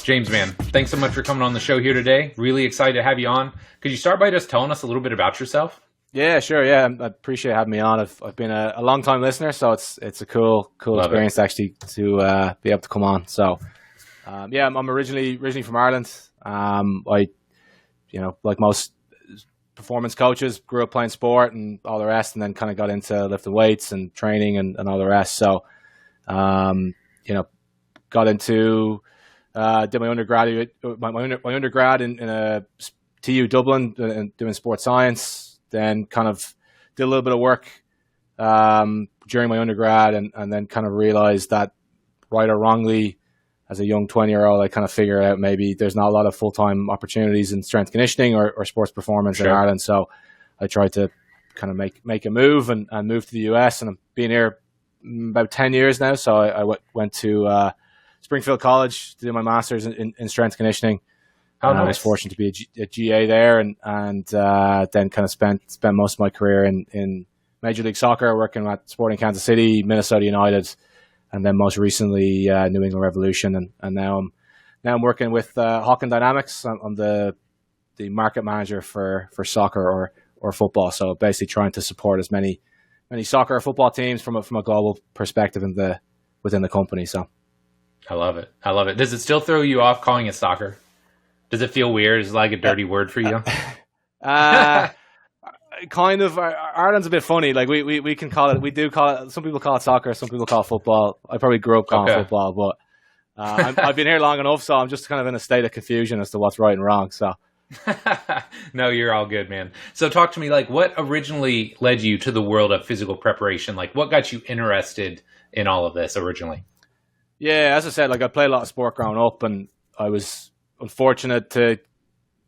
James, man, thanks so much for coming on the show here today. Really excited to have you on. Could you start by just telling us a little bit about yourself? Yeah, sure. Yeah, I appreciate having me on. I've been a long time listener, so it's a cool experience actually to be able to come on. So, yeah, I'm originally from Ireland. Like most performance coaches, grew up playing sport and all the rest, and then kind of got into lifting weights and training and all the rest. So, got into did my undergrad in a TU Dublin doing sports science. Then kind of did a little bit of work during my undergrad, and then kind of realized that, right or wrongly, as a young 20-year-old, I kind of figured out maybe there's not a lot of full-time opportunities in strength conditioning or sports performance in Ireland. So I tried to kind of make a move and move to the US, and I've been here about 10 years now. So I went to Springfield College to do my master's in strength conditioning. Oh, nice. I was fortunate to be a GA there, and then kind of spent most of my career in Major League Soccer, working at Sporting Kansas City, Minnesota United, and then most recently New England Revolution, and now I'm working with Hawkin Dynamics. I'm the market manager for soccer or football. So basically trying to support as many soccer or football teams from a global perspective within the company. So I love it. Does it still throw you off calling it soccer? Does it feel weird? Is it like a dirty word for you? Kind of. Ireland's a bit funny. Like we can call it. We do call it. Some people call it soccer. Some people call it football. I probably grew up calling football, but I've been here long enough, so I'm just kind of in a state of confusion as to what's right and wrong. So. No, you're all good, man. So talk to me. Like, what originally led you to the world of physical preparation? Like, what got you interested in all of this originally? Yeah, as I said, like I played a lot of sport growing up, and I was unfortunate to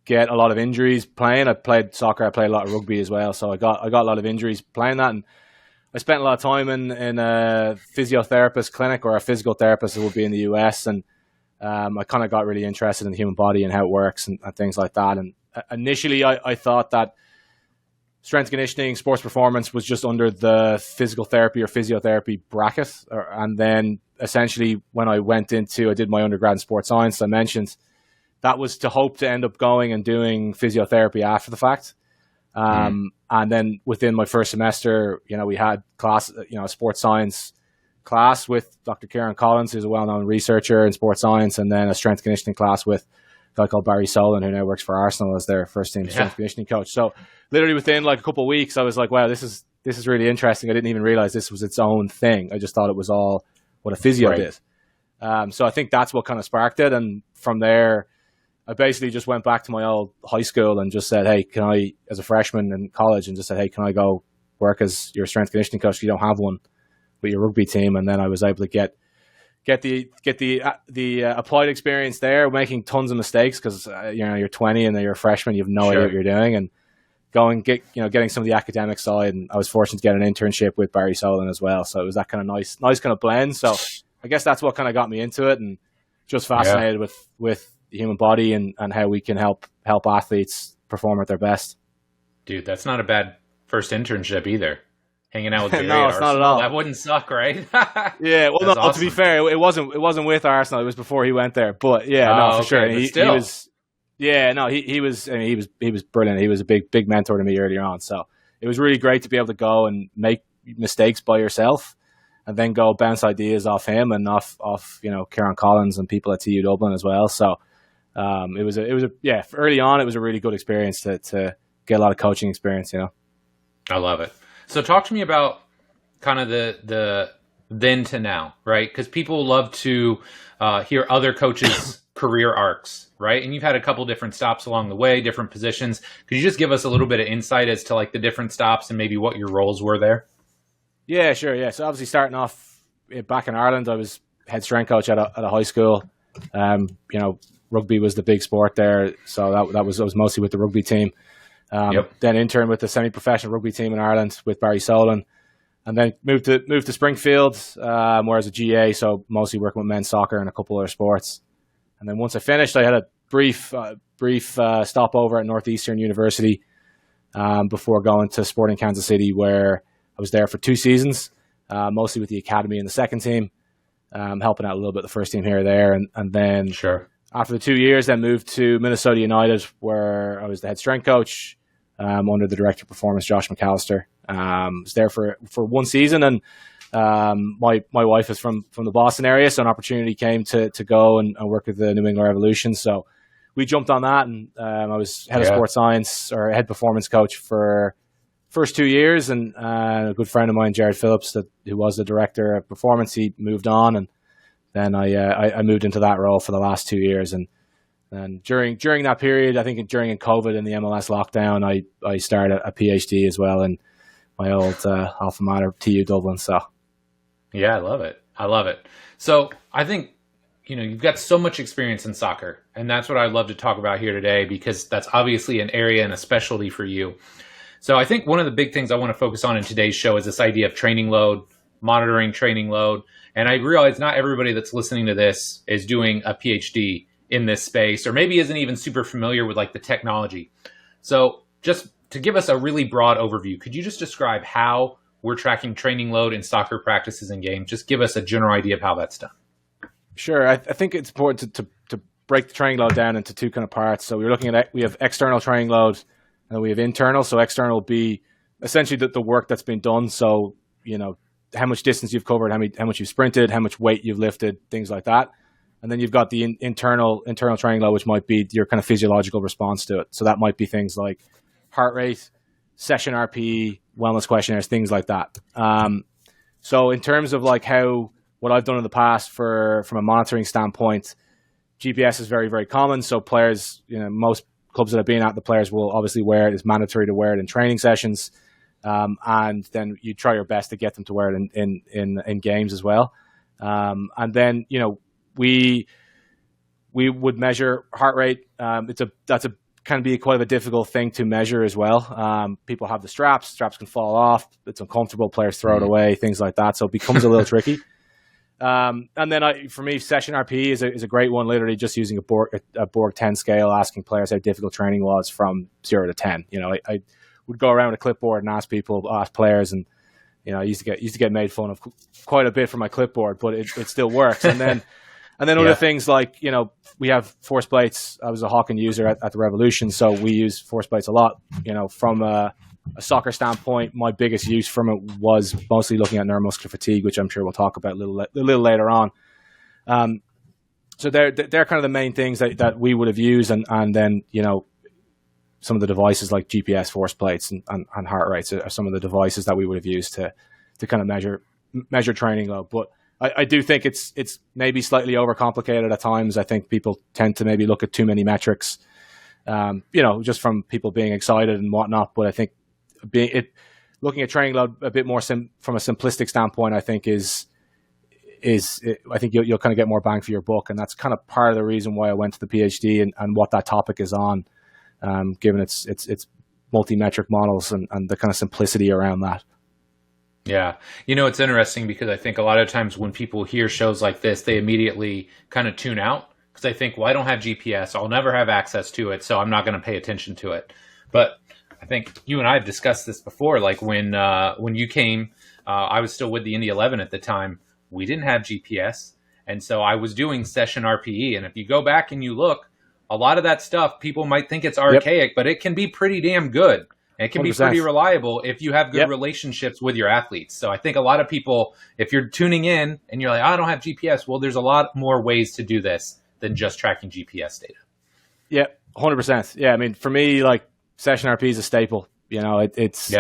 get a lot of injuries playing. I played soccer, I played a lot of rugby as well, so I got a lot of injuries playing that, and I spent a lot of time in a physiotherapist clinic, or a physical therapist, it would be in the US, and I kind of got really interested in the human body and how it works and things like that. And initially I thought that strength conditioning, sports performance was just under the physical therapy or physiotherapy bracket, and then essentially when I did my undergrad in sports science, I mentioned that was to hope to end up going and doing physiotherapy after the fact. And then within my first semester, we had a sports science class with Dr. Kieran Collins, who's a well-known researcher in sports science, and then a strength conditioning class with a guy called Barry Solon, who now works for Arsenal as their first team strength conditioning coach. So literally within like a couple of weeks, I was like, wow, this is really interesting. I didn't even realize this was its own thing. I just thought it was all what a physio did. So I think that's what kind of sparked it. And from there, I basically just went back to my old high school and just said, hey, can I, as a freshman in college, and just said, hey, can I go work as your strength conditioning coach if you don't have one with your rugby team? And then I was able to get the applied experience there, making tons of mistakes because you're 20 and you're a freshman, you have no idea what you're doing, and getting some of the academic side. And I was fortunate to get an internship with Barry Solon as well, so it was that kind of nice kind of blend. So I guess that's what kind of got me into it, and just fascinated with the human body and how we can help athletes perform at their best. Dude, that's not a bad first internship either. Hanging out with Gary no, it's not at all. That wouldn't suck, right? Yeah, well, no, awesome. To be fair, it wasn't with Arsenal. It was before he went there. But yeah, for sure. He was. Yeah, no, he was. I mean, he was brilliant. He was a big mentor to me earlier on. So it was really great to be able to go and make mistakes by yourself, and then go bounce ideas off him and off Kieran Collins and people at TU Dublin as well. So it was early on it was a really good experience to get a lot of coaching experience. I love it. So talk to me about kind of the then to now, right? Because people love to hear other coaches' career arcs, right? And you've had a couple different stops along the way, different positions. Could you just give us a little bit of insight as to like the different stops and maybe what your roles were there? Yeah, sure. Yeah. So obviously starting off back in Ireland, I was head strength coach at a high school. Rugby was the big sport there. So that was mostly with the rugby team. Then interned with the semi-professional rugby team in Ireland with Barry Solon, and then moved to Springfield, where as a GA, so mostly working with men's soccer and a couple other sports. And then once I finished, I had a brief stopover at Northeastern University before going to Sporting Kansas City, where I was there for 2 seasons, mostly with the academy and the second team, helping out a little bit the first team here or there, and then after the 2 years, then moved to Minnesota United, where I was the head strength coach under the director of performance, Josh McAllister. Was there for one season, and my wife is from the Boston area, so an opportunity came to go and work with the New England Revolution. So we jumped on that, and I was head of sports science or head performance coach for first 2 years, and a good friend of mine, Jared Phillips, who was the director of performance, he moved on, and then I moved into that role for the last 2 years. And during that period, I think during COVID and the MLS lockdown, I started a PhD as well in my old alma mater, TU Dublin. So yeah, I love it. So I think, you've got so much experience in soccer, and that's what I'd love to talk about here today, because that's obviously an area and a specialty for you. So I think one of the big things I want to focus on in today's show is this idea of training load, monitoring training load. And I realize not everybody that's listening to this is doing a PhD in this space, or maybe isn't even super familiar with like the technology. So just to give us a really broad overview, could you just describe how we're tracking training load in soccer practices and games? Just give us a general idea of how that's done. Sure. I think it's important to break the training load down into two kind of parts. So we have external training load, and we have internal. So external will be essentially the work that's been done. So, how much distance you've covered, how much you've sprinted, how much weight you've lifted, things like that. And then you've got the internal training load, which might be your kind of physiological response to it. So that might be things like heart rate, session RPE, wellness questionnaires, things like that. So in terms of like what I've done in the past from a monitoring standpoint, GPS is very, very common. So players, most clubs that I've been at, the players will obviously wear it. It's mandatory to wear it in training sessions. And then you try your best to get them to wear it in games as well. And then, we would measure heart rate. That's quite of a difficult thing to measure as well. People have the straps can fall off. It's uncomfortable. Players throw it away, things like that. So it becomes a little tricky. And then for me, session RPE is a great one. Literally just using a Borg 10 scale, asking players how difficult training was from 0 to 10. I would go around with a clipboard and ask players, and I used to get made fun of quite a bit for my clipboard, but it still works. And then other things like we have force plates. I was a Hawkin user at the Revolution, so we use force plates a lot. From a soccer standpoint, my biggest use from it was mostly looking at neuromuscular fatigue, which I'm sure we'll talk about a little later on. So they're kind of the main things that we would have used, and then some of the devices like GPS force plates and heart rates are some of the devices that we would have used to kind of measure training load. But I do think it's maybe slightly overcomplicated at times. I think people tend to maybe look at too many metrics, just from people being excited and whatnot. But I think looking at training load a bit more from a simplistic standpoint, I think I think you'll kind of get more bang for your buck, and that's kind of part of the reason why I went to the PhD and what that topic is on. Given its multi-metric models and the kind of simplicity around that. Yeah. It's interesting because I think a lot of times when people hear shows like this, they immediately kind of tune out because they think, well, I don't have GPS. I'll never have access to it, so I'm not going to pay attention to it. But I think you and I have discussed this before. Like when you came, I was still with the Indy 11 at the time. We didn't have GPS. And so I was doing session RPE. And if you go back and you look, a lot of that stuff, people might think it's archaic, but it can be pretty damn good. And it can 100%. Be pretty reliable if you have good relationships with your athletes. So I think a lot of people, if you're tuning in and you're like, I don't have GPS, well, there's a lot more ways to do this than just tracking GPS data. Yeah, 100%. Yeah, I mean, for me, like session RP is a staple. It's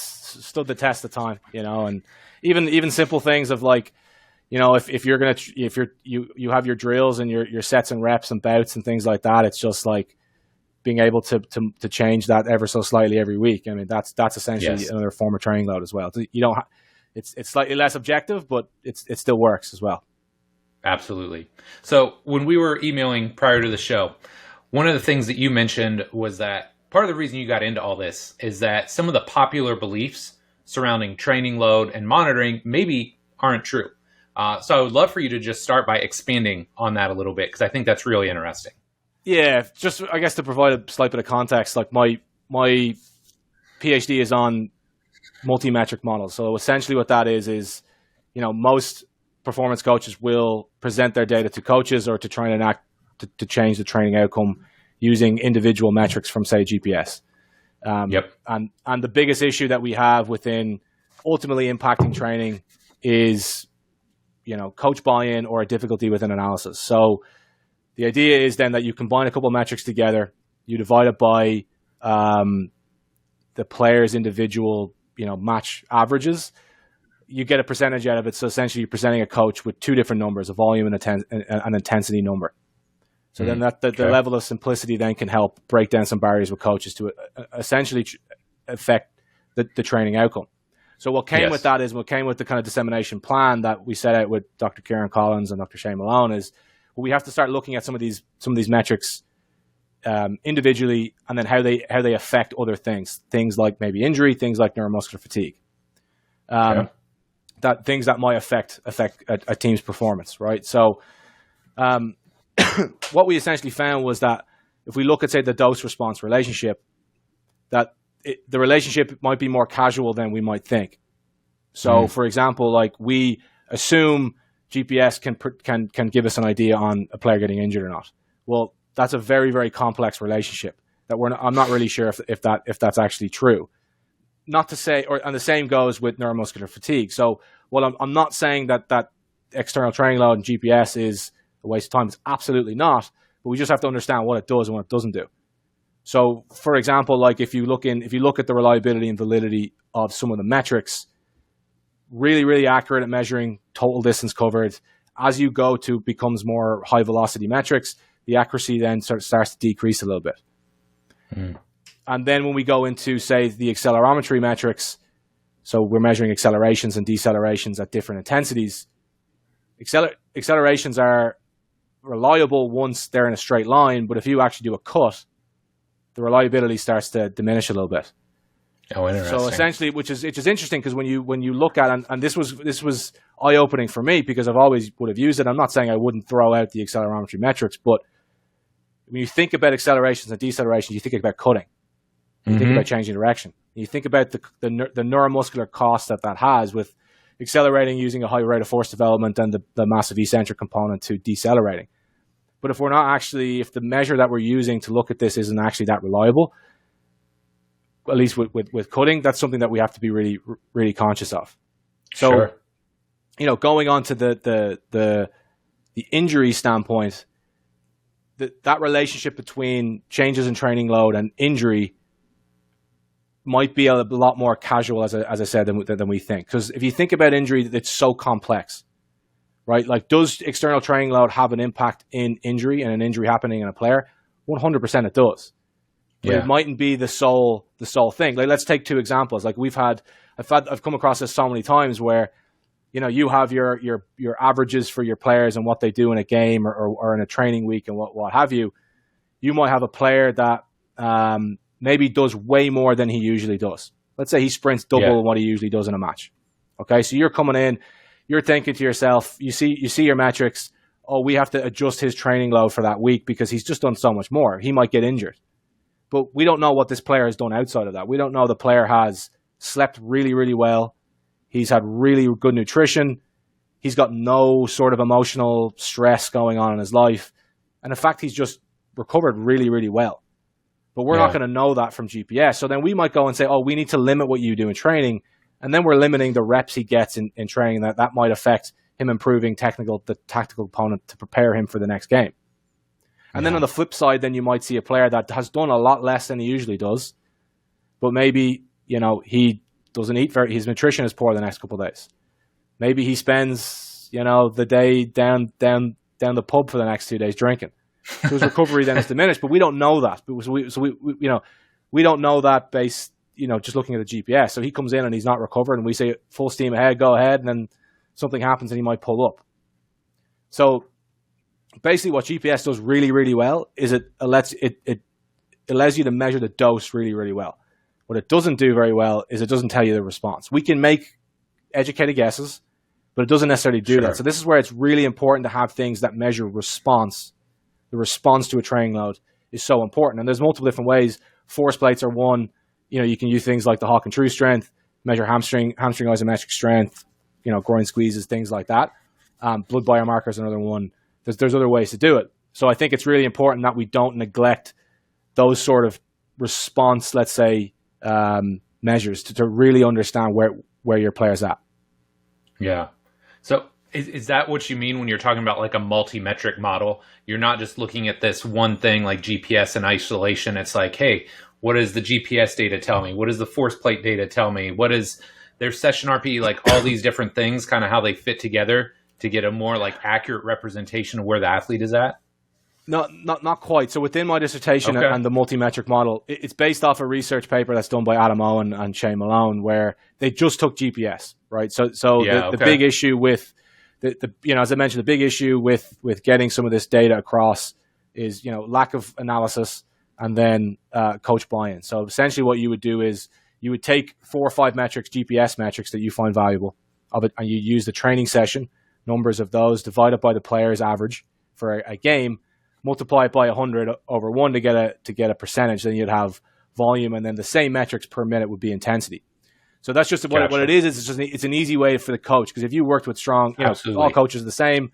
stood the test of time. And even simple things of like, if you have your drills and your sets and reps and bouts and things like that, it's just like being able to change that ever so slightly every week. I mean, that's essentially another form of training load as well. It's slightly less objective, but it still works as well. Absolutely. So when we were emailing prior to the show, one of the things that you mentioned was that part of the reason you got into all this is that some of the popular beliefs surrounding training load and monitoring maybe aren't true. So I would love for you to just start by expanding on that a little bit, because I think that's really interesting. Yeah, just I guess to provide a slight bit of context, like my PhD is on multi-metric models. So essentially what that is most performance coaches will present their data to coaches or to try and enact to change the training outcome using individual metrics from, say, GPS. And the biggest issue that we have within ultimately impacting training is, coach buy-in or a difficulty with an analysis. So the idea is then that you combine a couple of metrics together, you divide it by the player's individual, match averages, you get a percentage out of it. So essentially you're presenting a coach with two different numbers, a volume and an intensity number. So then the level of simplicity then can help break down some barriers with coaches to essentially affect the training outcome. So what came with that is what came with the kind of dissemination plan that we set out with Dr. Kieran Collins and Dr. Shane Malone is we have to start looking at some of these metrics individually, and then how they affect other things like maybe injury, things like neuromuscular fatigue, that things that might affect a team's performance, right? So what we essentially found was that if we look at, say, the dose-response relationship, that the relationship might be more casual than we might think. So, for example, like we assume GPS can give us an idea on a player getting injured or not. Well, that's a very, very complex relationship that I'm not really sure if that's actually true. Not to say, and the same goes with neuromuscular fatigue. So, while I'm not saying that external training load and GPS is a waste of time, it's absolutely not. But we just have to understand what it does and what it doesn't do. So, for example, like if you look at the reliability and validity of some of the metrics, really, really accurate at measuring total distance covered. As you go to becomes more high velocity metrics, the accuracy then starts to decrease a little bit. And then when we go into, say, the accelerometry metrics, so we're measuring accelerations and decelerations at different intensities. Accelerations are reliable once they're in a straight line, but if you actually do a cut, the reliability starts to diminish a little bit. Oh, interesting. So essentially, which is interesting because when you look at it, and this was eye opening for me because I've always would have used it. I'm not saying I wouldn't throw out the accelerometry metrics, but when you think about accelerations and decelerations, you think about cutting, you think about changing direction, you think about the neuromuscular cost that has with accelerating using a high rate of force development and the massive eccentric component to decelerating. But if the measure that we're using to look at this isn't actually that reliable, at least with cutting, that's something that we have to be really, really conscious of. So, going on to the injury standpoint, that relationship between changes in training load and injury might be a lot more casual, as I said, than we think. Because if you think about injury, it's so complex, right? Like, does external training load have an impact in injury and an injury happening in a player? 100% it does. But it mightn't be the sole thing. Like, let's take two examples. Like I've come across this so many times where, you have your averages for your players and what they do in a game or in a training week and what have you. You might have a player that maybe does way more than he usually does. Let's say he sprints double what he usually does in a match. Okay, so you're coming in, you're thinking to yourself, you see your metrics. Oh, we have to adjust his training load for that week because he's just done so much more. He might get injured. But we don't know what this player has done outside of that. We don't know the player has slept really, really well. He's had really good nutrition. He's got no sort of emotional stress going on in his life. And in fact, he's just recovered really, really well. But we're not going to know that from GPS. So then we might go and say, we need to limit what you do in training. And then we're limiting the reps he gets in training. That might affect him improving the tactical component to prepare him for the next game. And then on the flip side, then you might see a player that has done a lot less than he usually does, but maybe, he doesn't eat his nutrition is poor the next couple of days. Maybe he spends, the day down the pub for the next 2 days drinking. So his recovery then is diminished, but we don't know that. We don't know that based, just looking at the GPS. So he comes in and he's not recovered and we say full steam ahead, go ahead. And then something happens and he might pull up. So basically what GPS does really, really well is it allows you to measure the dose really, really well. What it doesn't do very well is it doesn't tell you the response. We can make educated guesses, but it doesn't necessarily do that. So this is where it's really important to have things that measure response. The response to a training load is so important. And there's multiple different ways. Force plates are one. You can use things like the Hawkin True Strength, measure hamstring isometric strength, groin squeezes, things like that. Blood biomarkers, another one. There's other ways to do it. So I think it's really important that we don't neglect those sort of response, let's say, measures to really understand where your player's at. Yeah. So is that what you mean when you're talking about like a multi-metric model? You're not just looking at this one thing like GPS in isolation. It's like, hey, what does the GPS data tell me? What does the force plate data tell me? What is their session RPE? Like all these different things, kind of how they fit together to get a more like accurate representation of where the athlete is at? Not quite. So within my dissertation and the multi-metric model, it's based off a research paper that's done by Adam Owen and Shane Malone, where they just took GPS, right? So the big issue with as I mentioned, the big issue with getting some of this data across is, lack of analysis and then coach buy-in. So essentially what you would do is you would take 4 or 5 metrics, GPS metrics that you find valuable of it, and you use the training session numbers of those, divide it by the player's average for a game, multiply it by 100 over 1 to get a percentage. Then you'd have volume, and then the same metrics per minute would be intensity. So that's just what it is. It's an easy way for the coach, because if you worked with strong, all coaches are the same,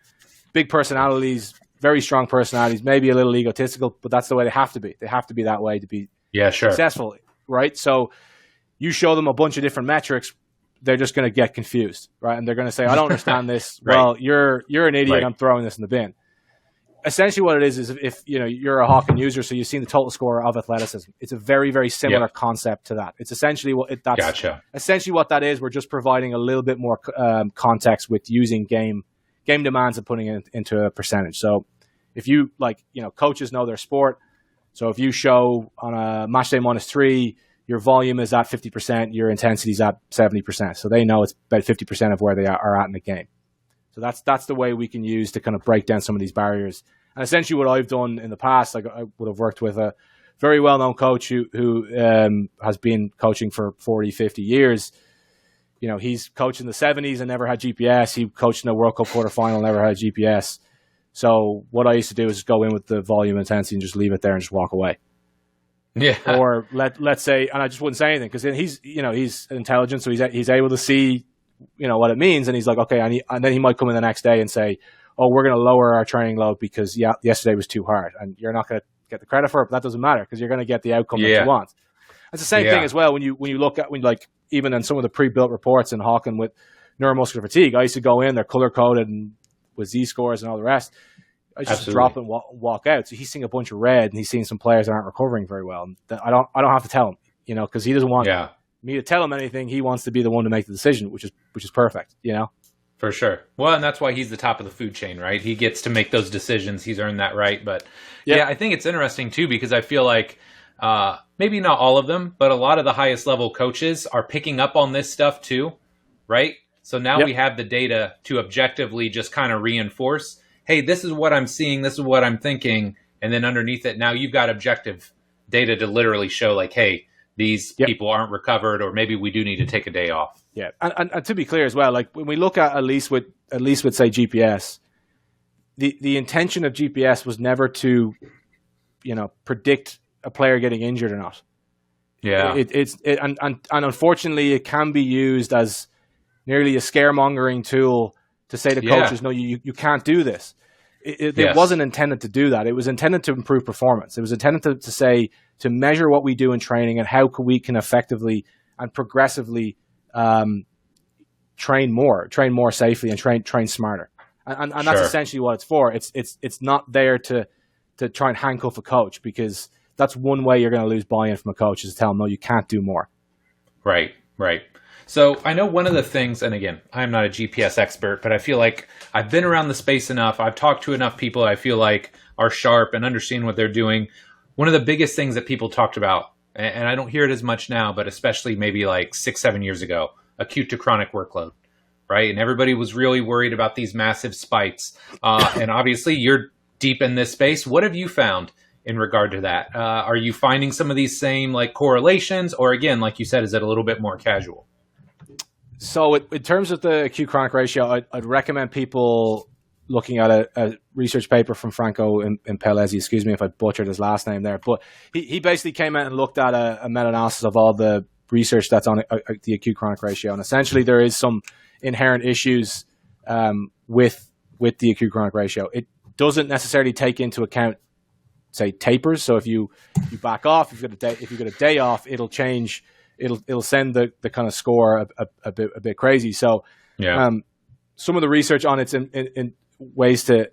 big personalities, very strong personalities, maybe a little egotistical, but that's the way they have to be. They have to be that way to be successful, right? So you show them a bunch of different metrics, they're just going to get confused, right? And they're going to say, I don't understand this. Right. Well, you're an idiot. Right. I'm throwing this in the bin. Essentially what it is if you're a Hawkin user, so you've seen the total score of athleticism. It's a very, very similar concept to that. It's essentially essentially what that is. We're just providing a little bit more context with using game demands and putting it into a percentage. So if you coaches know their sport. So if you show on a match day -3, your volume is at 50%, your intensity is at 70%. So they know it's about 50% of where they are at in the game. So that's the way we can use to kind of break down some of these barriers. And essentially what I've done in the past, like I would have worked with a very well-known coach who has been coaching for 40, 50 years. He's coached in the 70s and never had GPS. He coached in a World Cup quarterfinal, never had GPS. So what I used to do is just go in with the volume intensity and just leave it there and just walk away. Yeah. Or let's say, and I just wouldn't say anything because he's intelligent, so he's able to see what it means, and he's like, okay, and then he might come in the next day and say, oh, we're going to lower our training load because yesterday was too hard, and you're not going to get the credit for it, but that doesn't matter because you're going to get the outcome that you want. It's the same thing as well when you look at even in some of the pre-built reports in Hawkin with neuromuscular fatigue. I used to go in, they're color coded and with Z scores and all the rest. I just drop and walk out. So he's seeing a bunch of red, and he's seeing some players that aren't recovering very well. And I don't have to tell him, because he doesn't want me to tell him anything. He wants to be the one to make the decision, which is perfect, For sure. Well, and that's why he's the top of the food chain, right? He gets to make those decisions. He's earned that right. But I think it's interesting too, because I feel like maybe not all of them, but a lot of the highest level coaches are picking up on this stuff too, right? So now we have the data to objectively just kind of reinforce, hey, this is what I'm seeing, this is what I'm thinking, and then underneath it, now you've got objective data to literally show like, hey, these people aren't recovered, or maybe we do need to take a day off. Yeah, and to be clear as well, like when we look at least with say GPS, the intention of GPS was never to, predict a player getting injured or not. Yeah, and unfortunately, it can be used as nearly a scaremongering tool to say to coaches, no, you can't do this. It wasn't intended to do that. It was intended to improve performance. It was intended to say, to measure what we do in training and how we can effectively and progressively train more safely and train smarter. And that's essentially what it's for. It's not there to try and handcuff a coach, because that's one way you're going to lose buy-in from a coach, is to tell them, no, you can't do more. Right. So I know one of the things, and again, I'm not a GPS expert, but I feel like I've been around the space enough. I've talked to enough people I feel like are sharp and understand what they're doing. One of the biggest things that people talked about, and I don't hear it as much now, but especially maybe like 6-7 years ago, acute to chronic workload, right? And everybody was really worried about these massive spikes. And obviously you're deep in this space. What have you found in regard to that? Are you finding some of these same like correlations, or again, like you said, is it a little bit more casual? So in terms of the acute chronic ratio, I'd recommend people looking at a research paper from Franco Impellesi, excuse me if I butchered his last name there, but he basically came out and looked at a meta-analysis of all the research that's on the acute chronic ratio, and essentially there is some inherent issues with the acute chronic ratio. doesn't necessarily take into account, say, tapers. So if you back off, if you've got a day off, it'll change. It'll send the kind of score a bit crazy. So some of the research on it's in ways to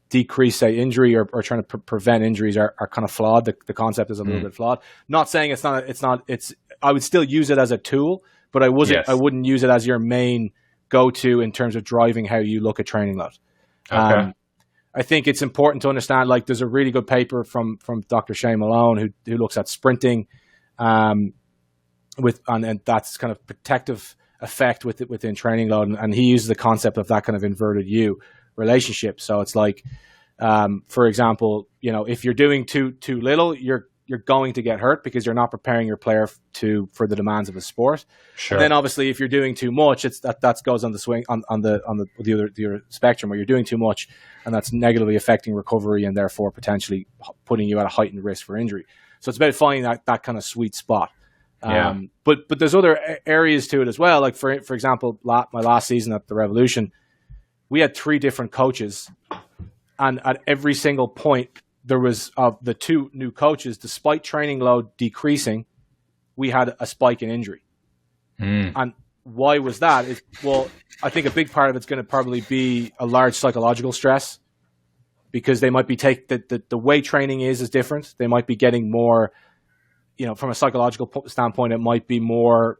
decrease, say, injury or trying to prevent injuries are kind of flawed. The concept is a little bit flawed. Not saying it's not. I would still use it as a tool, but I wouldn't use it as your main go-to in terms of driving how you look at training load. Okay. I think it's important to understand, like, there's a really good paper from Dr. Shane Malone who looks at sprinting and that's kind of protective effect within training load. And he uses the concept of that kind of inverted U relationship. So it's like, for example, if you're doing too little, you're going to get hurt because you're not preparing your player for the demands of the sport. Sure. And then obviously if you're doing too much, that goes on the swing on the other spectrum where you're doing too much, and that's negatively affecting recovery and therefore potentially putting you at a heightened risk for injury. So it's about finding that kind of sweet spot. But there's other areas to it as well. Like for example, my last season at the Revolution, we had 3 different coaches, and at every single point there was of the 2 new coaches, despite training load decreasing, we had a spike in injury. And why was that? Well, I think a big part of it's going to probably be a large psychological stress, because they might be the way training is different. They might be getting more, from a psychological standpoint, it might be more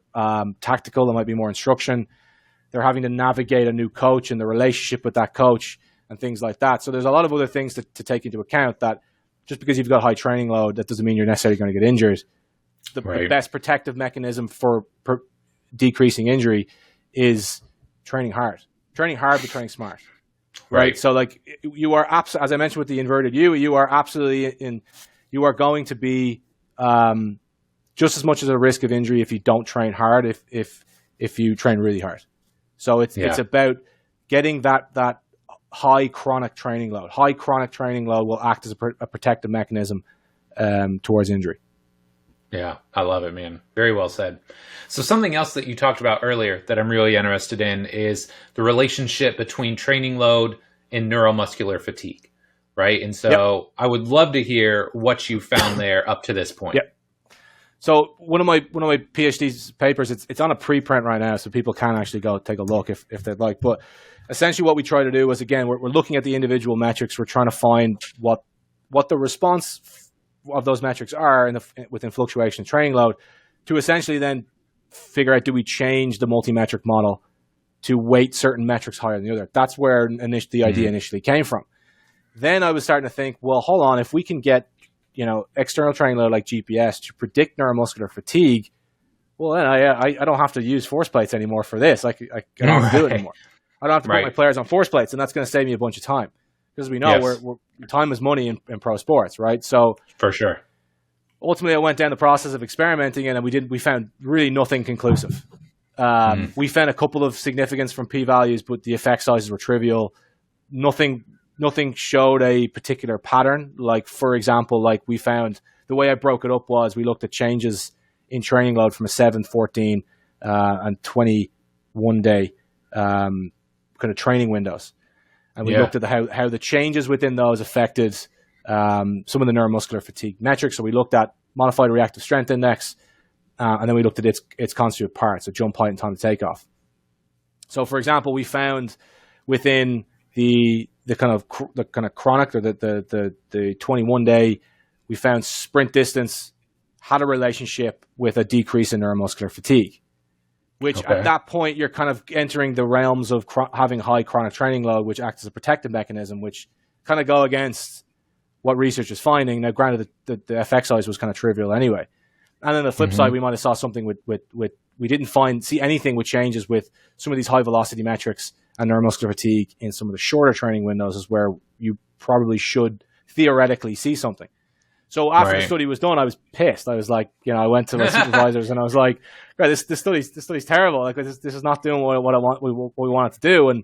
tactical. There might be more instruction. They're having to navigate a new coach and the relationship with that coach and things like that. So there's a lot of other things to take into account, that just because you've got high training load, that doesn't mean you're necessarily going to get injured. The best protective mechanism for decreasing injury is training hard, but training smart. Right. So like you are, as I mentioned with the inverted U, you are absolutely you are going to be just as much as a risk of injury if you don't train hard, if you train really hard. So it's about getting that high chronic training load. High chronic training load will act as a protective mechanism towards injury. Yeah, I love it, man. Very well said. So something else that you talked about earlier that I'm really interested in is the relationship between training load and neuromuscular fatigue, right? And so I would love to hear what you found there up to this point. Yep. So one of my PhD papers, it's on a preprint right now, so people can actually go take a look if they'd like. But essentially what we try to do is, again, we're looking at the individual metrics. We're trying to find what the response of those metrics are within fluctuation and training load, to essentially then figure out, do we change the multi-metric model to weight certain metrics higher than the other? That's where the idea initially came from. Then I was starting to think, well, hold on, if we can get external training load like GPS to predict neuromuscular fatigue, well, then I don't have to use force plates anymore for this. I don't have to do it anymore. I don't have to put my players on force plates, and that's going to save me a bunch of time. Because we know time is money in pro sports, right? So for sure. Ultimately, I went down the process of experimenting, and we found really nothing conclusive. We found a couple of significance from p-values, but the effect sizes were trivial. Nothing showed a particular pattern. Like, for example, like we found, the way I broke it up was we looked at changes in training load from a 7, 14, and 21 day kind of training windows. And we looked at how the changes within those affected some of the neuromuscular fatigue metrics. So we looked at modified reactive strength index, and then we looked at its constituent parts, so jump height and time to takeoff. So, for example, we found within the kind of chronic, or the 21 day, we found sprint distance had a relationship with a decrease in neuromuscular fatigue. Which at that point, you're kind of entering the realms of having high chronic training load, which acts as a protective mechanism, which kind of go against what research is finding. Now, granted, the effect size was kind of trivial anyway. And then the flip side, we might have saw something with we didn't see anything with changes with some of these high velocity metrics and neuromuscular fatigue in some of the shorter training windows, is where you probably should theoretically see something. So after the study was done, I was pissed. I was like, I went to my supervisors and I was like, right, this study's terrible. Like, this is not doing what we want it to do. And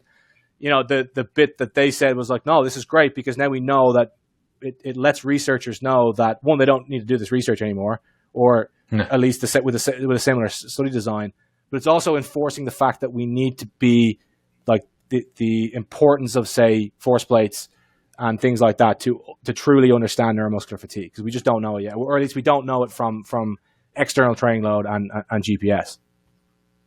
the bit that they said was like, no, this is great, because now we know that it lets researchers know that, one, they don't need to do this research anymore, or at least with a similar study design. But it's also enforcing the fact that we need to be like the importance of, say, force plates and things like that to truly understand neuromuscular fatigue, because we just don't know it yet, or at least we don't know it from external training load and GPS.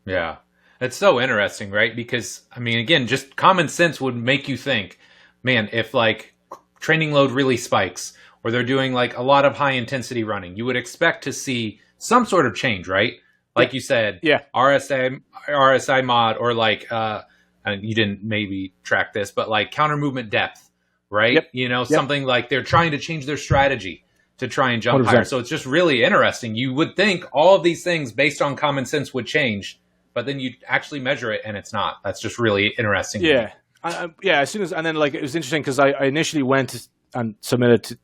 Yeah. It's so interesting, right? Because, I mean, again, just common sense would make you think, man, if like training load really spikes or they're doing like a lot of high intensity running, you would expect to see some sort of change, right? Like you said, RSI mod, or like, and you didn't maybe track this, but like counter movement depth, right? Yep. You know, something like they're trying to change their strategy to try and jump 100%. higher. So it's just really interesting. You would think all of these things based on common sense would change, but then you actually measure it and it's not. That's just really interesting. Yeah. As soon as, and then like, it was interesting because I initially went and submitted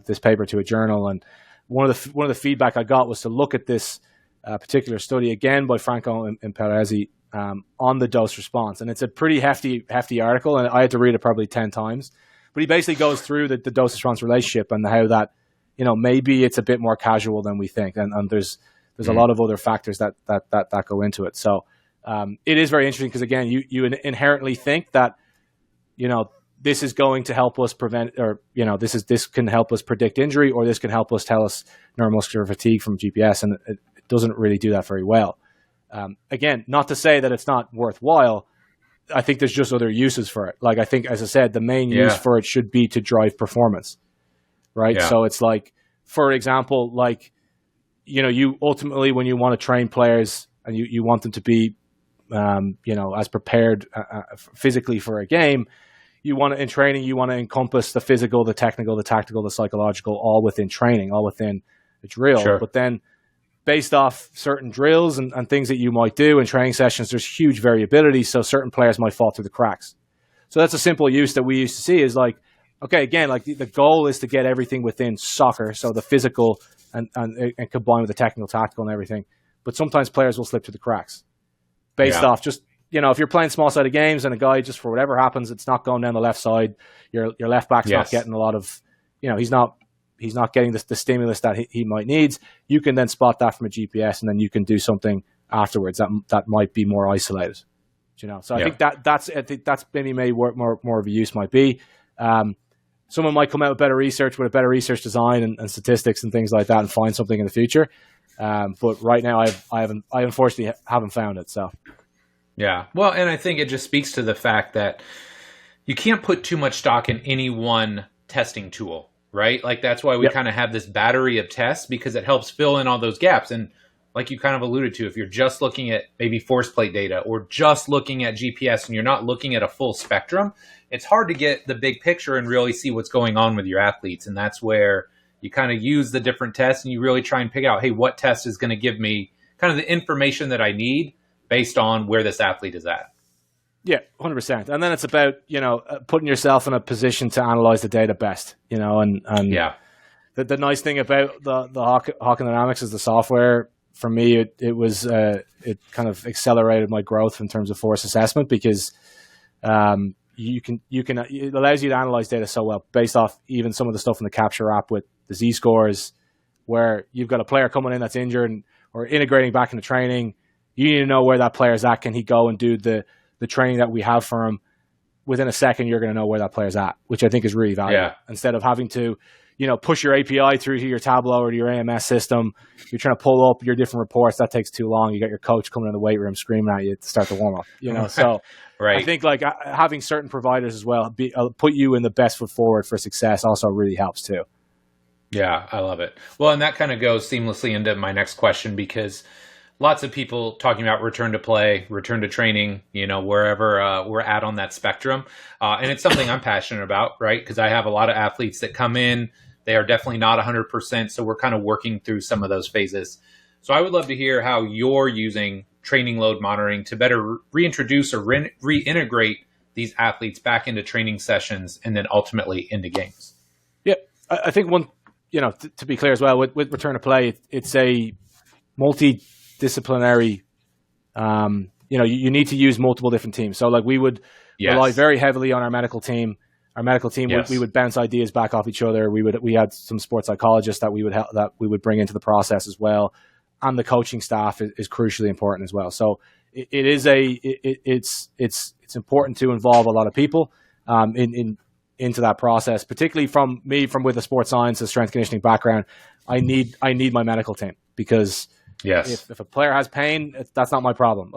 this paper to a journal, and one of the feedback I got was to look at this particular study again by Franco and Perezzi on the dose response. And it's a pretty hefty article, and I had to read it probably 10 times. But he basically goes through the dose response relationship and how that, you know, maybe it's a bit more casual than we think, and there's a lot of other factors that go into it. So it is very interesting because, again, you inherently think that, you know, this is going to help us prevent, or, you know, this can help us predict injury, or this can help us tell us neuromuscular fatigue from GPS, and it doesn't really do that very well. Again, not to say that it's not worthwhile. I think there's just other uses for it. Like, I think, as I said, the main use for it should be to drive performance, right? Yeah. So it's like, for example, like, you know, you ultimately, when you want to train players and you want them to be, you know, as prepared physically for a game, in training, you want to encompass the physical, the technical, the tactical, the psychological, all within training, all within a drill. Sure. But then based off certain drills and things that you might do in training sessions, there's huge variability. So certain players might fall through the cracks. So that's a simple use that we used to see, is like, okay, again, like the goal is to get everything within soccer. So the physical and combined with the technical, tactical and everything. But sometimes players will slip through the cracks based off just, you know, if you're playing small-sided games and a guy, just for whatever happens, it's not going down the left side, your left back's not getting a lot of, you know, he's not getting the stimulus that he might need. You can then spot that from a GPS, and then you can do something afterwards that might be more isolated. You know, so I think that's maybe more of a use might be. Someone might come out with better research, with a better research design and statistics and things like that, and find something in the future. But right now, I unfortunately haven't found it. So. Yeah. Well, and I think it just speaks to the fact that you can't put too much stock in any one testing tool, right? Like, that's why we kind of have this battery of tests, because it helps fill in all those gaps. And like you kind of alluded to, if you're just looking at maybe force plate data or just looking at GPS and you're not looking at a full spectrum, it's hard to get the big picture and really see what's going on with your athletes. And that's where you kind of use the different tests and you really try and pick out, hey, what test is going to give me kind of the information that I need based on where this athlete is at. Yeah, 100%. And then it's about, you know, putting yourself in a position to analyze the data best, you know, and the nice thing about the Hawkin Dynamics is the software. For me, it kind of accelerated my growth in terms of force assessment, because it allows you to analyze data so well based off even some of the stuff in the Capture app with the Z-scores, where you've got a player coming in that's injured or integrating back into training. You need to know where that player's at. Can he go and do the training that we have for him? Within a second, you're going to know where that player's at, which I think is really valuable. Yeah. Instead of having to, you know, push your API through to your Tableau or to your AMS system, you're trying to pull up your different reports. That takes too long. You got your coach coming in the weight room screaming at you to start the warm up. You know, so I think like having certain providers as well put you in the best foot forward for success also really helps too. Yeah, I love it. Well, and that kind of goes seamlessly into my next question, because lots of people talking about return to play, return to training, you know, wherever we're at on that spectrum. And it's something I'm passionate about, right? Because I have a lot of athletes that come in. They are definitely not 100%. So we're kind of working through some of those phases. So I would love to hear how you're using training load monitoring to better reintroduce or reintegrate these athletes back into training sessions and then ultimately into games. Yeah, I think one, you know, to be clear as well, with return to play, it's a multidisciplinary, you know, you need to use multiple different teams. So like we would rely very heavily on our medical team. Our medical team, we would bounce ideas back off each other. We had some sports psychologists that we would bring into the process as well. And the coaching staff is crucially important as well. So it's important to involve a lot of people into that process, particularly from with a sports science and strength conditioning background. I need my medical team, because yes, if a player has pain, that's not my problem.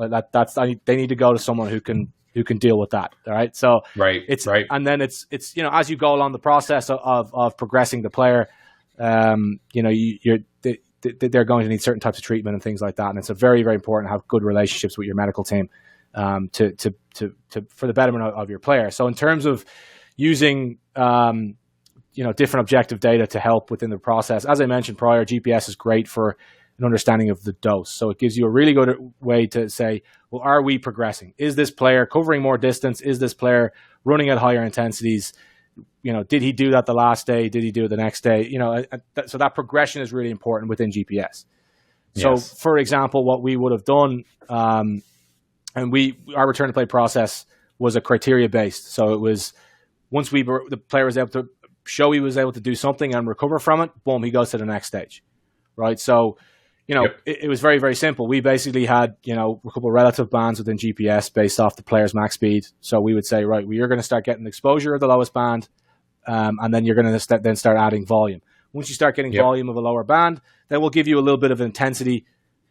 They need to go to someone who can deal with that. All right. So and then it's as you go along the process of progressing the player, they're going to need certain types of treatment and things like that. And it's very, very important to have good relationships with your medical team to for the betterment of your player. So in terms of using different objective data to help within the process, as I mentioned prior, GPS is great for an understanding of the dose. So it gives you a really good way to say, well, are we progressing? Is this player covering more distance? Is this player running at higher intensities? Did he do that the last day? Did he do it the next day? So that progression is really important within GPS. So, yes. For example, what we would have done, and our return to play process was a criteria based. So it was once the player was able to show he was able to do something and recover from it, boom, he goes to the next stage, right? So, it was very, very simple. We basically had, a couple of relative bands within GPS based off the player's max speed. So we would say, right, you're going to start getting exposure of the lowest band, and then you're going to start adding volume. Once you start getting volume of a lower band, then we'll give you a little bit of intensity.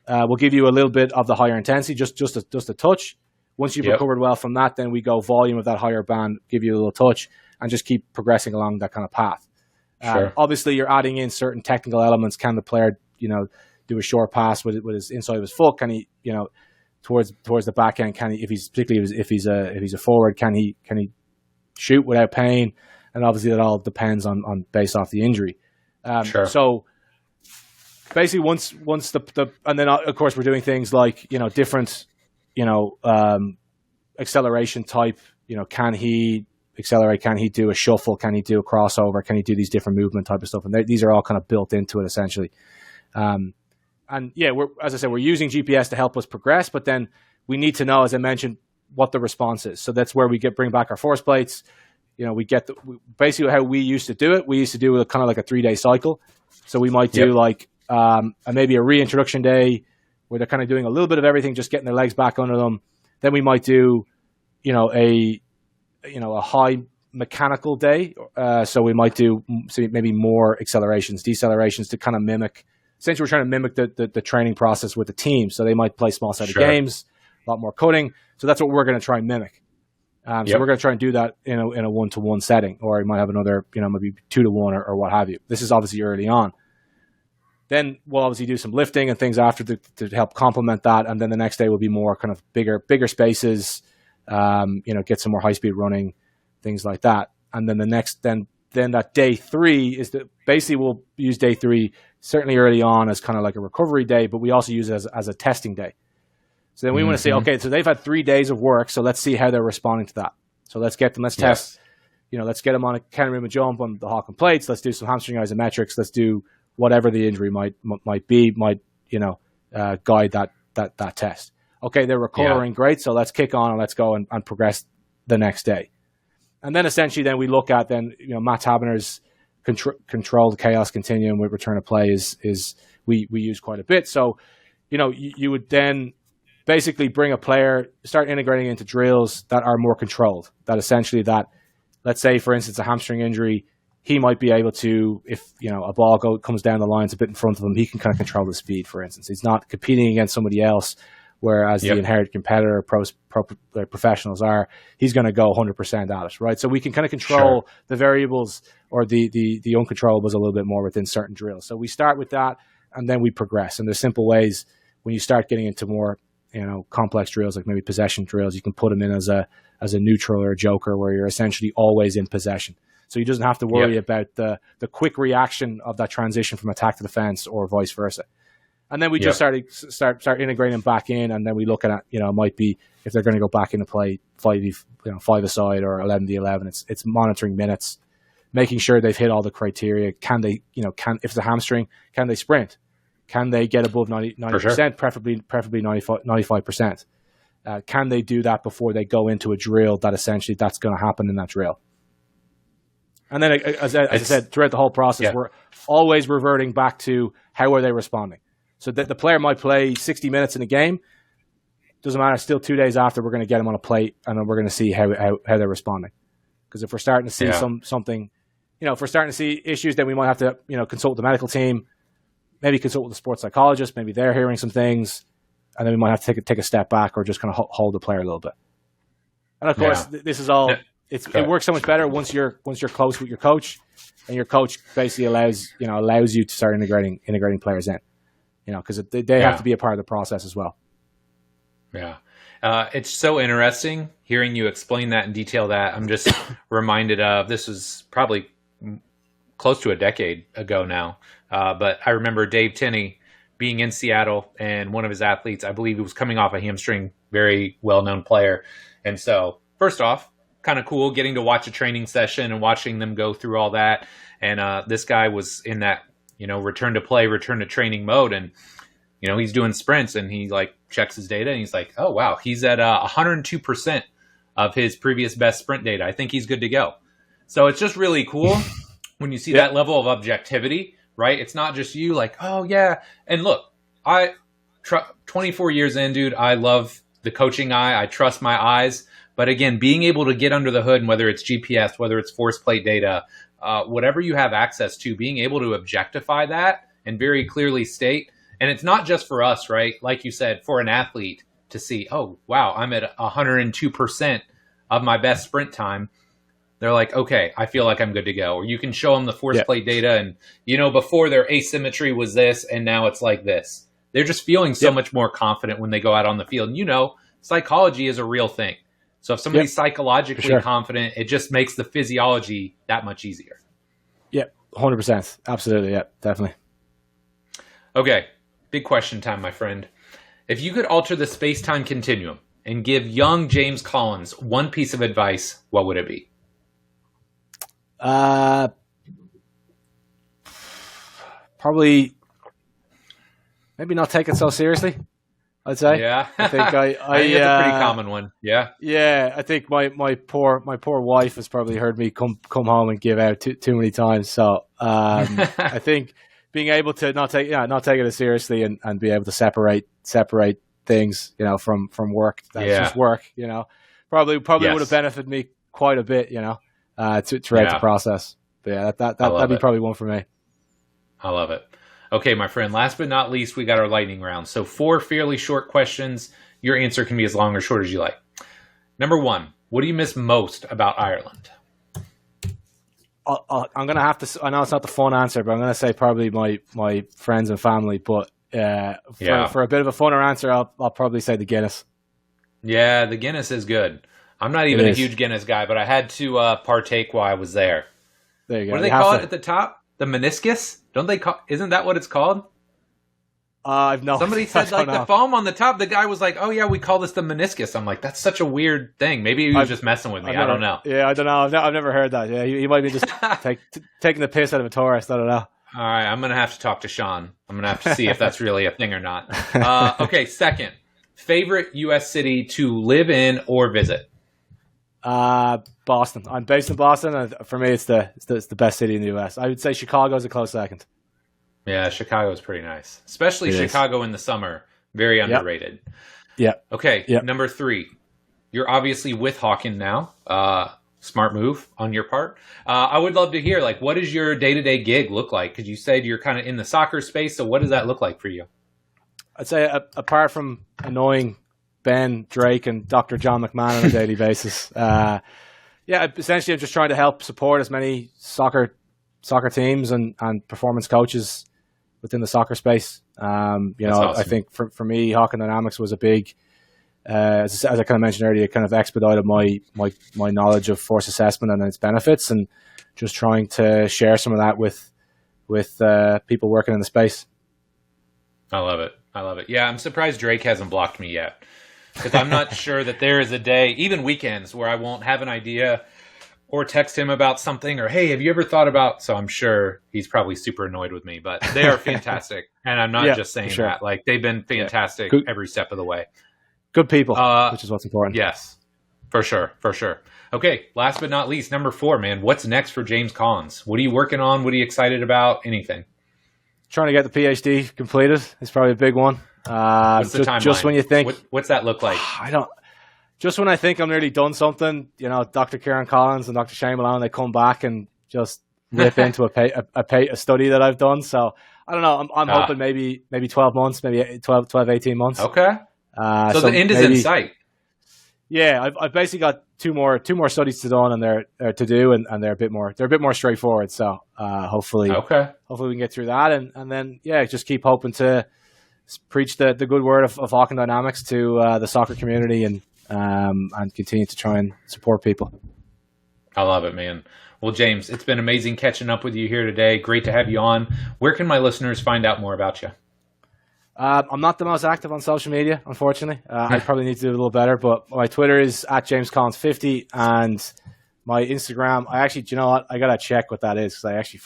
We'll give you a little bit of the higher intensity, just a touch. Once you've recovered well from that, then we go volume of that higher band, give you a little touch, and just keep progressing along that kind of path. Sure. Obviously, you're adding in certain technical elements. Can the player, do a short pass with his inside of his foot? Can he, towards the back end? Can he, if he's a forward, can he shoot without pain? And obviously, that all depends on based off the injury. Sure. So basically, once the and then of course we're doing things like different acceleration type. Can he accelerate? Can he do a shuffle? Can he do a crossover? Can he do these different movement type of stuff? And these are all kind of built into it essentially. And yeah, as I said, we're using GPS to help us progress, but then we need to know, as I mentioned, what the response is. So that's where we bring back our force plates. We get basically how we used to do it. We used to do kind of like a 3-day cycle. So we might do maybe a reintroduction day where they're kind of doing a little bit of everything, just getting their legs back under them. Then we might do, a high mechanical day. So we might do maybe more accelerations, decelerations to kind of mimic. Essentially, we're trying to mimic the training process with the team. So they might play small-sided games, a lot more cutting. So that's what we're going to try and mimic. So we're going to try and do that in a one-to-one setting, or you might have another, maybe 2-to-1 or what have you. This is obviously early on. Then we'll obviously do some lifting and things after to help complement that. And then the next day will be more kind of bigger spaces, get some more high-speed running, things like that. And then then that day 3 is basically we'll use day 3 certainly early on as kind of like a recovery day, but we also use it as a testing day. So then we want to say, okay, so they've had 3 days of work, so let's see how they're responding to that. So let's get them, let's test, let's get them on a counter movement jump on the Hawkin plates. Let's do some hamstring isometrics. Let's do whatever the injury might guide that test. Okay, they're recovering, great. So let's kick on and let's go and progress the next day. And then essentially, then we look at Matt Taberner's controlled chaos continuum with return to play is we use quite a bit. So, you would then basically bring a player, start integrating into drills that are more controlled. That essentially let's say for instance a hamstring injury, he might be able to, if a ball comes down the lines a bit in front of him, he can kind of control the speed. For instance, he's not competing against somebody else. Whereas the inherent competitor, professionals are, he's going to go 100% at it, right? So we can kind of control the variables or the uncontrollables a little bit more within certain drills. So we start with that, and then we progress. And there's simple ways when you start getting into more, complex drills, like maybe possession drills, you can put them in as a neutral or a joker, where you're essentially always in possession. So he doesn't have to worry about the quick reaction of that transition from attack to defense or vice versa. And then we just start integrating them back in, and then we look at it might be if they're going to go back into play 5-a-side or 11-11. It's monitoring minutes, making sure they've hit all the criteria. Can they, if it's a hamstring, can they sprint? Can they get above 90%, preferably 95%? Can they do that before they go into a drill that essentially that's going to happen in that drill? And then, as I said, throughout the whole process, we're always reverting back to how are they responding. So that the player might play 60 minutes in a game. doesn't matter. Still 2 days after, we're going to get them on a plate, and then we're going to see how they're responding. Because if we're starting to see something, if we're starting to see issues, then we might have to, consult the medical team, maybe consult with the sports psychologist. Maybe they're hearing some things, and then we might have to take a step back, or just kind of hold the player a little bit. And of course, this is all. It works so much better once you're close with your coach, and your coach basically allows you to start integrating players in, because they have to be a part of the process as well. Yeah. It's so interesting hearing you explain that and detail that. I'm just reminded of, this was probably close to a decade ago now, but I remember Dave Tenney being in Seattle, and one of his athletes, I believe he was coming off a hamstring, very well-known player. And so, first off, kind of cool getting to watch a training session and watching them go through all that. And this guy was in that, return to play, return to training mode. And, he's doing sprints, and he checks his data, and he's like, oh, wow, he's at 102% of his previous best sprint data. I think he's good to go. So it's just really cool when you see that level of objectivity, right? It's not just you oh, yeah. And look, 24 years in, dude, I love the coaching eye. I trust my eyes. But again, being able to get under the hood, and whether it's GPS, whether it's force plate data, whatever you have access to, being able to objectify that and very clearly state. And it's not just for us, right? Like you said, for an athlete to see, oh, wow, I'm at 102% of my best sprint time. They're like, okay, I feel like I'm good to go. Or you can show them the force plate data, and, before their asymmetry was this, and now it's like this. They're just feeling so much more confident when they go out on the field. And, psychology is a real thing. So if somebody's psychologically confident, it just makes the physiology that much easier. Yeah, 100%. Absolutely. Yeah, definitely. Okay, big question time, my friend. If you could alter the space-time continuum and give young James Collins one piece of advice, what would it be? Probably maybe not take it so seriously, I'd say. Yeah. I think I think it's a pretty common one. Yeah. Yeah, I think my poor wife has probably heard me come home and give out too many times. So I think being able to not take it as seriously, and be able to separate things, from work. That's just work, Probably would have benefited me quite a bit, throughout the process. But yeah, that'd be probably one for me. I love it. Okay, my friend, last but not least, we got our lightning round. So 4 fairly short questions. Your answer can be as long or short as you like. Number 1, what do you miss most about Ireland? I'm going to have to, I know it's not the fun answer, but I'm going to say probably my friends and family. But for a bit of a funner answer, I'll probably say the Guinness. Yeah, the Guinness is good. I'm not even a huge Guinness guy, but I had to partake while I was there. There you go. What do they call it at the top? The meniscus? Don't they call? Isn't that what it's called? I've no. Somebody said the foam on the top. The guy was like, "Oh yeah, we call this the meniscus." I'm like, "That's such a weird thing." Maybe he was just messing with me. I don't know. Yeah, I don't know. I've never heard that. Yeah, he might be just taking the piss out of a tourist. I don't know. All right, I'm gonna have to talk to Sean. I'm gonna have to see if that's really a thing or not. Okay, second, favorite U.S. city to live in or visit? Boston. I'm based in Boston, and for me, it's the best city in the U.S. I would say Chicago is a close second. Yeah, Chicago is pretty nice, especially Chicago in the summer. Very underrated. Yeah. Okay. Yep. Number 3, you're obviously with Hawkin now. Smart move on your part. I would love to hear, what does your day-to-day gig look like? Because you said you're kind of in the soccer space. So what does that look like for you? I'd say apart from annoying Ben, Drake, and Dr. John McMahon on a daily basis. Essentially, I'm just trying to help support as many soccer teams and performance coaches within the soccer space. Awesome. I think for me, Hawkin Dynamics was a big, as I kind of mentioned earlier, it kind of expedited my knowledge of force assessment and its benefits, and just trying to share some of that with people working in the space. I love it. Yeah, I'm surprised Drake hasn't blocked me yet. Because I'm not sure that there is a day, even weekends, where I won't have an idea or text him about something, or, hey, have you ever thought about... So I'm sure he's probably super annoyed with me, but they are fantastic. And I'm not just saying that. They've been fantastic every step of the way. Good people, which is what's important. Yes, for sure. Okay, last but not least, number 4, man. What's next for James Collins? What are you working on? What are you excited about? Anything? trying to get the PhD completed is probably a big one. What's the timeline? Just when you think, what's that look like? Just when I think I'm nearly done something, Dr. Kieran Collins and Dr. Shane Malone, they come back and just rip into a study that I've done. So I don't know. I'm hoping maybe 12 months, maybe 12, 18 months. Okay. So the end is in sight. Yeah, I've basically got two more studies to done, and they're a bit more straightforward. So hopefully we can get through that, and then just keep hoping to preach the good word of Hawkin Dynamics to the soccer community, and continue to try and support people. I love it, man. Well, James, it's been amazing catching up with you here today. Great to have you on. Where can my listeners find out more about you? I'm not the most active on social media, unfortunately. I probably need to do a little better, but my Twitter is @JamesCollins50, and my Instagram, do you know what? I got to check what that is, because I actually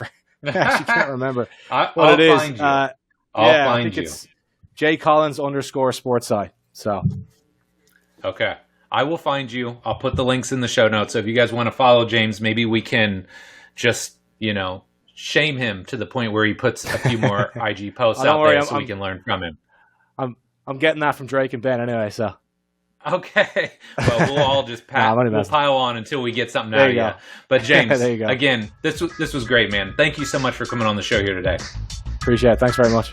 can't remember what it is. Find you. I'll find you. It's JCollins_sportsci. So. Okay. I will find you. I'll put the links in the show notes. So if you guys want to follow James, maybe we can just, shame him to the point where he puts a few more IG posts out there so we can learn from him. I'm getting that from Drake and Ben anyway, so. Okay. Well, we'll all just we'll pile on until we get something out of you. But James, again, this was great, man. Thank you so much for coming on the show here today. Appreciate it. Thanks very much.